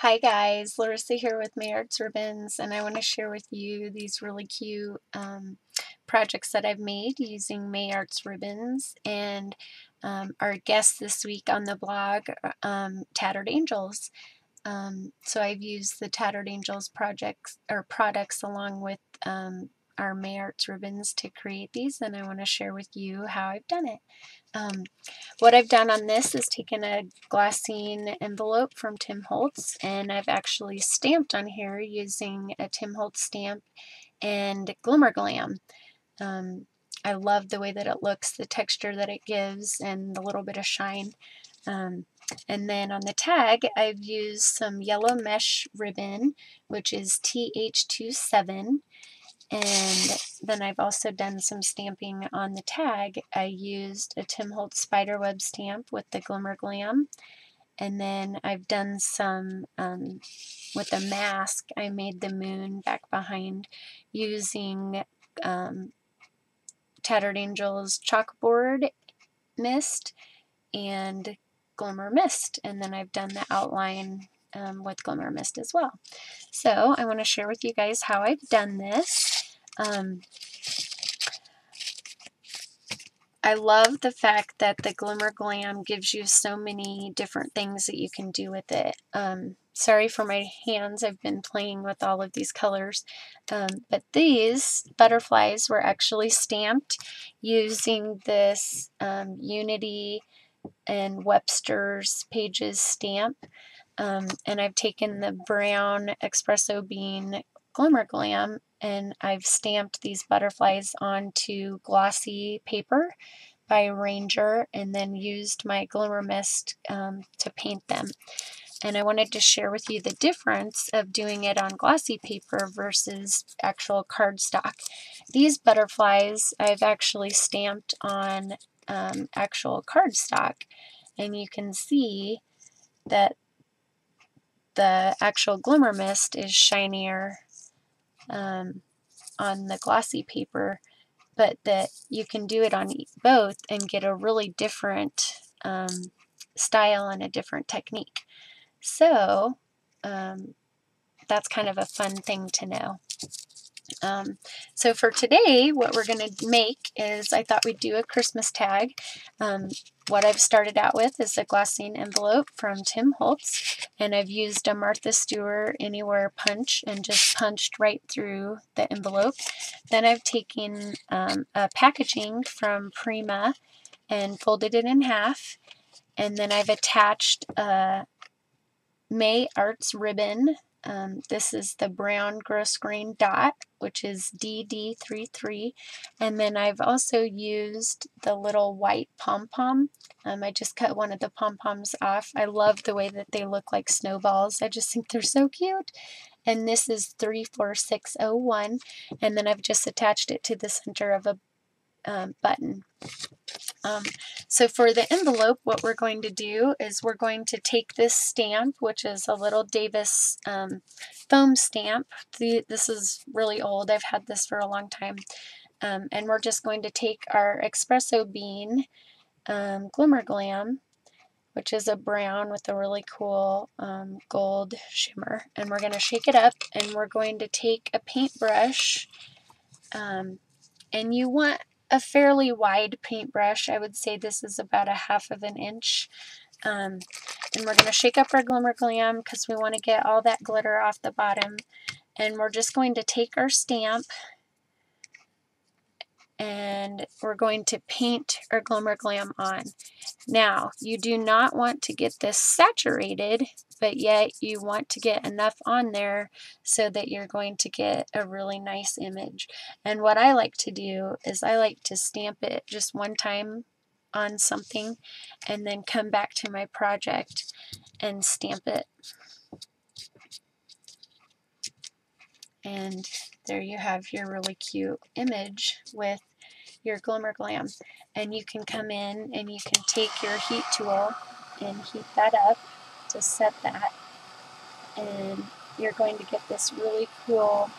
Hi guys, Larissa here with May Arts Ribbons, and I want to share with you these really cute projects that I've made using May Arts Ribbons. And our guest this week on the blog, Tattered Angels. So I've used the Tattered Angels projects or products along with our May Arts Ribbons to create these, and I want to share with you how I've done it. What I've done on this is taken a glassine envelope from Tim Holtz, and I've actually stamped on here using a Tim Holtz stamp and Glimmer Glam. I love the way that it looks, the texture that it gives, and the little bit of shine. And then on the tag, I've used some yellow mesh ribbon, which is TH27. And then I've also done some stamping on the tag. I used a Tim Holtz spiderweb stamp with the Glimmer Glam. And then I've done some with a mask. I made the moon back behind using Tattered Angels chalkboard mist and Glimmer Mist. And then I've done the outline with Glimmer Mist as well. So I want to share with you guys how I've done this. I love the fact that the Glimmer Glam gives you so many different things that you can do with it. Sorry for my hands, I've been playing with all of these colors. But these butterflies were actually stamped using this Unity and Webster's Pages stamp. And I've taken the brown Espresso Bean Glimmer Glam and I've stamped these butterflies onto glossy paper by Ranger and then used my Glimmer Mist to paint them. And I wanted to share with you the difference of doing it on glossy paper versus actual cardstock. These butterflies I've actually stamped on actual cardstock, and you can see that the actual Glimmer Mist is shinier on the glossy paper, but that you can do it on both and get a really different style and a different technique. So that's kind of a fun thing to know. So for today, what we're going to make is, I thought we'd do a Christmas tag. What I've started out with is a glassine envelope from Tim Holtz, and I've used a Martha Stewart Anywhere punch and just punched right through the envelope. Then I've taken a packaging from Prima and folded it in half, and then I've attached a May Arts ribbon. This is the brown gross grain dot, which is DD33, and then I've also used the little white pom-pom. I just cut one of the pom-poms off. I love the way that they look like snowballs. I just think they're so cute. And this is 34601, and then I've just attached it to the center of a button. So for the envelope, what we're going to do is we're going to take this stamp, which is a little Davis foam stamp. This is really old. I've had this for a long time. And we're just going to take our Espresso Bean Glimmer Glam, which is a brown with a really cool gold shimmer. And we're going to shake it up, and we're going to take a paintbrush, and you want a fairly wide paintbrush. I would say this is about 1/2 inch. And we're going to shake up our Glimmer Glam because we want to get all that glitter off the bottom. And we're just going to take our stamp and we're going to paint our Glimmer Glam on. Now, you do not want to get this saturated, but yet you want to get enough on there so that you're going to get a really nice image. And what I like to do is I like to stamp it just one time on something and then come back to my project and stamp it. And there you have your really cute image with your Glimmer Glam. And you can come in and you can take your heat tool and heat that up to set that, and you're going to get this really cool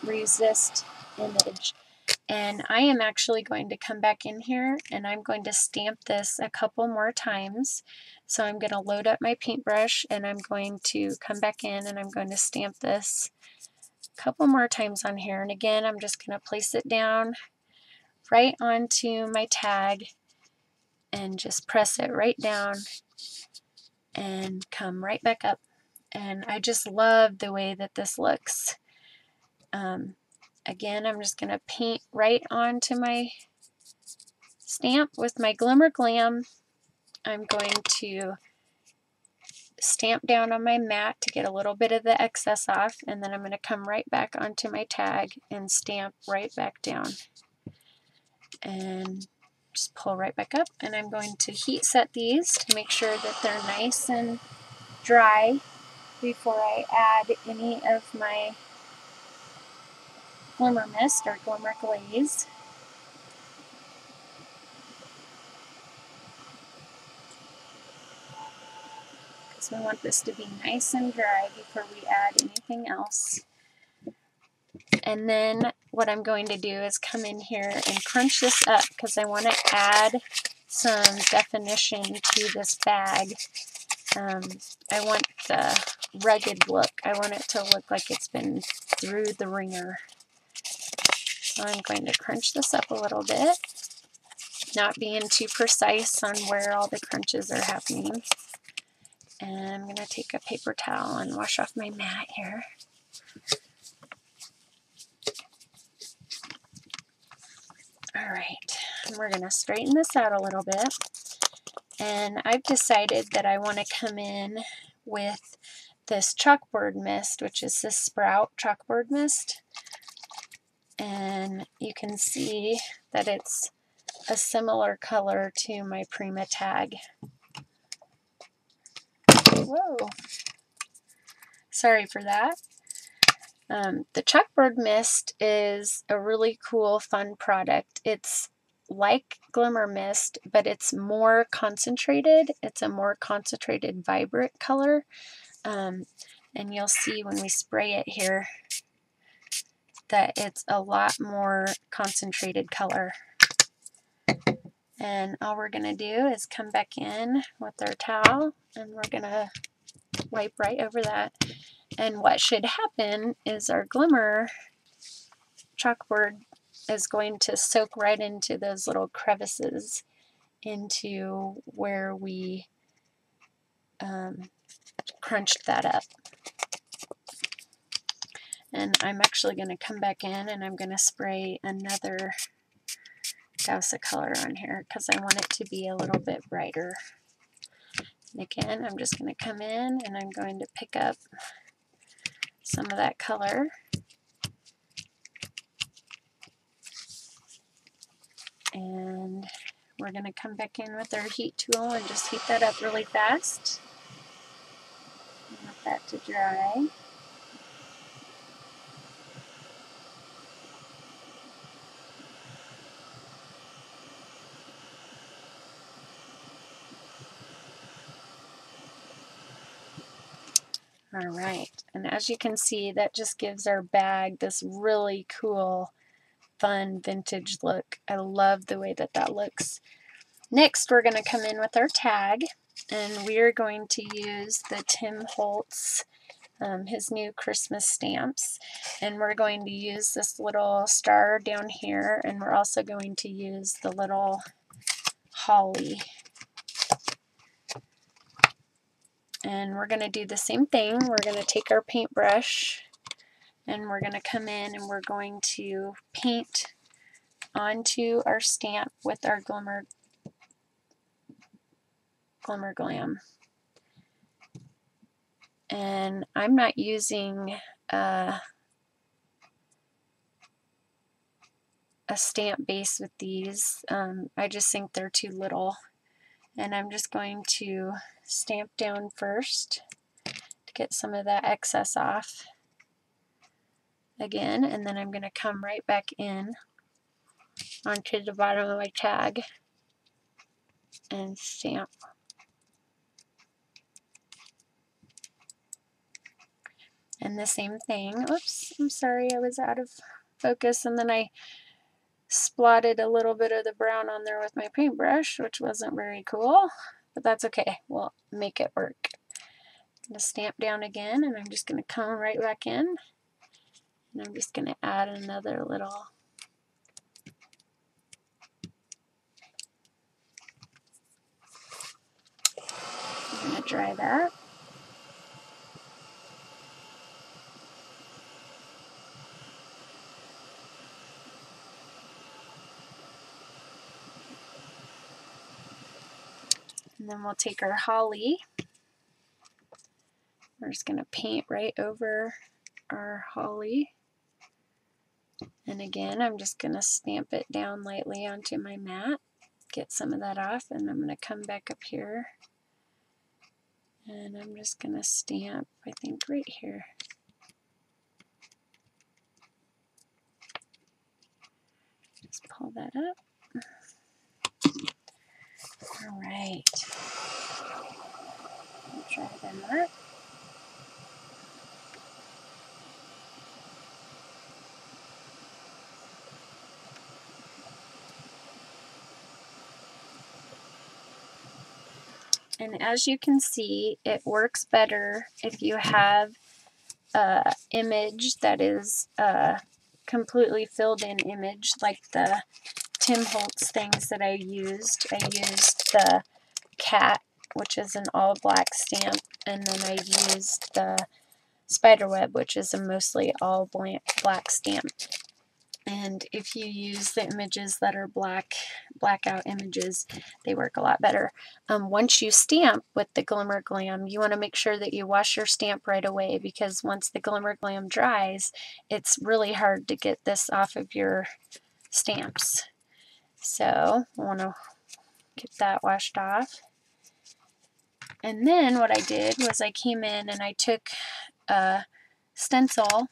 resist image. And I am actually going to come back in here and I'm going to stamp this a couple more times. So I'm going to load up my paintbrush and I'm going to come back in and I'm going to stamp this a couple more times on here. And again, I'm just going to place it down right onto my tag and just press it right down and come right back up. And I just love the way that this looks. Again, I'm just going to paint right onto my stamp with my Glimmer Glam. I'm going to stamp down on my mat to get a little bit of the excess off, and then I'm going to come right back onto my tag and stamp right back down. And just pull right back up, and I'm going to heat set these to make sure that they're nice and dry before I add any of my Glimmer Mist or Glimmer Glaze. Because we want this to be nice and dry before we add anything else. And then what I'm going to do is come in here and crunch this up because I want to add some definition to this bag. I want the rugged look. I want it to look like it's been through the ringer. So I'm going to crunch this up a little bit, not being too precise on where all the crunches are happening. And I'm going to take a paper towel and wash off my mat here. Alright, we're going to straighten this out a little bit. And I've decided that I want to come in with this chalkboard mist, which is this Sprout chalkboard mist. And you can see that it's a similar color to my Prima tag. Whoa! Sorry for that. The chalkboard mist is a really cool, fun product. It's like Glimmer Mist, but it's more concentrated. It's a more concentrated, vibrant color. And you'll see when we spray it here that it's a lot more concentrated color. And all we're going to do is come back in with our towel and we're going to wipe right over that. And what should happen is our Glimmer chalkboard is going to soak right into those little crevices into where we crunched that up. And I'm actually going to come back in and I'm going to spray another douse of color on here because I want it to be a little bit brighter. And again, I'm just going to come in and I'm going to pick up some of that color. And we're going to come back in with our heat tool and just heat that up really fast. I want that to dry. Alright, and as you can see, that just gives our bag this really cool, fun, vintage look. I love the way that that looks. Next, we're going to come in with our tag, and we are going to use the Tim Holtz, his new Christmas stamps, and we're going to use this little star down here, and we're also going to use the little holly. And we're going to do the same thing. We're going to take our paintbrush and we're going to come in and we're going to paint onto our stamp with our Glimmer Glam. And I'm not using a stamp base with these. I just think they're too little. And I'm just going to stamp down first to get some of that excess off again, and then I'm going to come right back in onto the bottom of my tag and stamp. And the same thing, oops, I'm sorry, I was out of focus, and then I splotted a little bit of the brown on there with my paintbrush, which wasn't very cool, but that's okay. We'll make it work. I'm going to stamp down again, and I'm just going to come right back in, and I'm just going to add another little I'm going to dry that. And then we'll take our holly. We're just going to paint right over our holly. And again, I'm just going to stamp it down lightly onto my mat, get some of that off, and I'm going to come back up here. And I'm just going to stamp, I think, right here. Just pull that up. All right. Dry that. And as you can see, it works better if you have an image that is a completely filled in image, like the Tim Holtz things that I used. I used the cat, which is an all black stamp, and then I used the spiderweb, which is a mostly all black stamp. And if you use the images that are blackout images, they work a lot better. Once you stamp with the Glimmer Glam, you want to make sure that you wash your stamp right away, because once the Glimmer Glam dries, it's really hard to get this off of your stamps. So I want to get that washed off. And then what I did was I came in and I took a stencil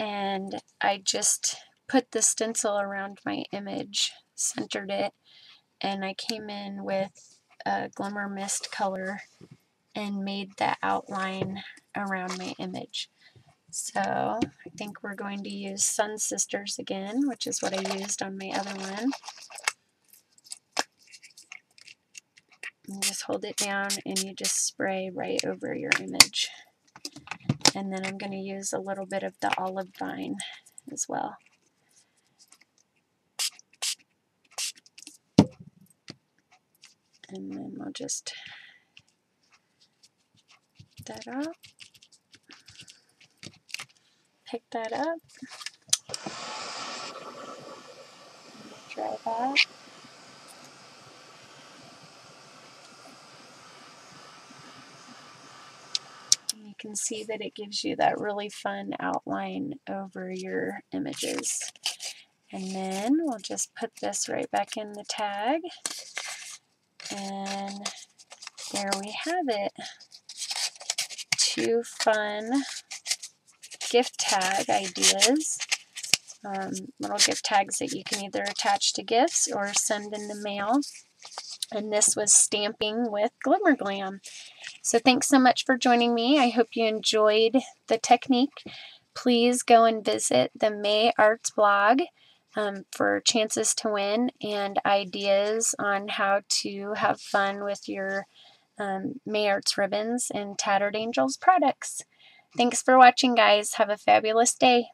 and I just put the stencil around my image, centered it, and I came in with a Glimmer Mist color and made the outline around my image. So I think we're going to use Sun Sisters again, which is what I used on my other one. And just hold it down and you just spray right over your image. And then I'm going to use a little bit of the Olive Vine as well. And then we'll just pick that up. Pick that up. Dry that. And you can see that it gives you that really fun outline over your images. And then we'll just put this right back in the tag. And there we have it. 2 fun gift tag ideas. Little gift tags that you can either attach to gifts or send in the mail. And this was stamping with Glimmer Glam. So thanks so much for joining me. I hope you enjoyed the technique. Please go and visit the May Arts blog for chances to win and ideas on how to have fun with your May Arts ribbons and Tattered Angels products. Thanks for watching, guys. Have a fabulous day.